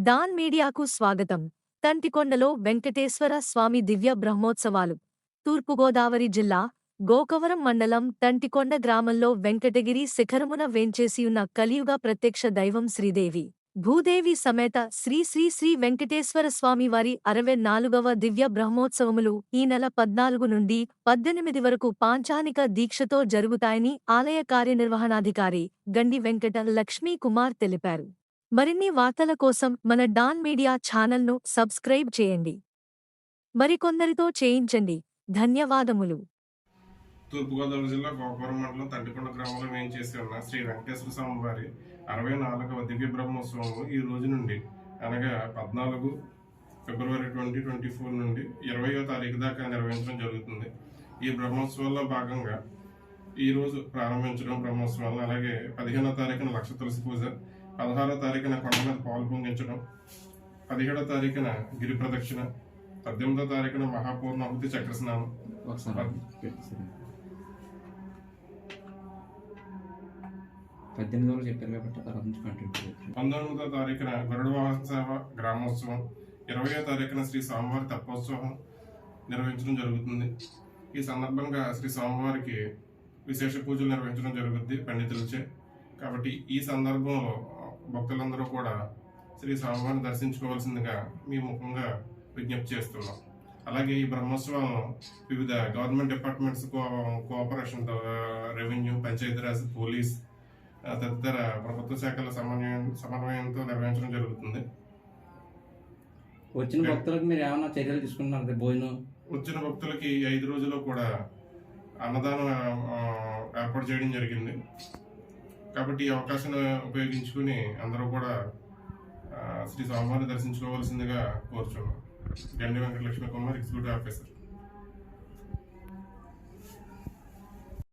Don మీడియాకు స్వాగతం. తంటికొండలో వెంకటేశ్వర స్వామి దివ్య బ్రహ్మోత్సవాలు. తూర్పుగోదావరి జిల్లా గోకవరం మండలం తంటికొండ గ్రామంలో వెంకటగిరి శిఖరమున వేంచేసియున్న కలియుగ ప్రత్యక్ష దైవం శ్రీదేవి భూదేవి సమేత శ్రీ శ్రీ శ్రీ వెంకటేశ్వర స్వామి వారి 64వ దివ్య బ్రహ్మోత్సవములు ఈ నెల 14 నుండి 18 వరకు పాంచానిక దీక్షతో జరుగుతాయని ఆలయ కార్యనిర్వహణాధికారి గండి వెంకట లక్ష్మీ కుమార్ తెలిపారు. మరిన్ని వార్తల కోసం మన డాన్ మీడియా ఛానల్ను సబ్స్క్రైబ్ చేయండి. మరికొందరితో చేయించండి. ధన్యవాదములు. తూర్పుగోదావరి జిల్లా గోకవరం మండలం తంటికొండ గ్రామంలో వేయించేసి ఉన్న శ్రీ వెంకటేశ్వర స్వామి వారి 64వ దివ్య బ్రహ్మోత్సవము ఈ రోజు నుండి అనగా 14 ఫిబ్రవరి 2024 నుండి 20వ తారీఖు దాకా నిర్వహించడం జరుగుతుంది. ఈ బ్రహ్మోత్సవాల్లో భాగంగా ఈరోజు ప్రారంభించడం బ్రహ్మోత్సవాలను, అలాగే 15వ తారీఖున లక్ష తులసి పూజ, 16వ తారీఖున కొండ మీద పాలు పొంగించడం, 17వ తారీఖున గిరి ప్రదక్షిణ, 18వ తారీఖున మహాపూర్ణాహుతి చక్ర స్నానం, 19వ తారీఖున గరుడ వాహన సేవ గ్రామోత్సవం, 20వ తారీఖున శ్రీ స్వామివారి తెప్పోత్సవం నిర్వహించడం జరుగుతుంది. ఈ సందర్భంగా శ్రీ స్వామివారికి విశేష పూజలు నిర్వహించడం జరుగుద్ది పండితులచే. కాబట్టి ఈ సందర్భంలో భక్తులందరూ కూడా శ్రీ స్వామివారిని దర్శించుకోవాల్సిందిగా మీ ముఖంగా విజ్ఞప్తి చేస్తున్నాం. అలాగే ఈ బ్రహ్మోత్సవాలను వివిధ government departments cooperation, revenue, Panchayati Raj, police తదితర ప్రభుత్వ శాఖల సమన్వయంతో నిర్వహించడం జరుగుతుంది. వచ్చిన భక్తులకు మీరు ఏమైనా చర్యలు తీసుకుంటున్నారు? భోజనం వచ్చిన భక్తులకి 5 రోజుల్లో కూడా అన్నదానం ఏర్పాటు చేయడం జరిగింది. కాబట్టి ఈ అవకాశాన్ని ఉపయోగించుకుని అందరూ కూడా శ్రీ స్వామివారిని దర్శించుకోవాల్సిందిగా కోరుచున్నాం. గండి వెంకట లక్ష్మీ కుమార్, ఎగ్జిక్యూటివ్ ఆఫీసర్.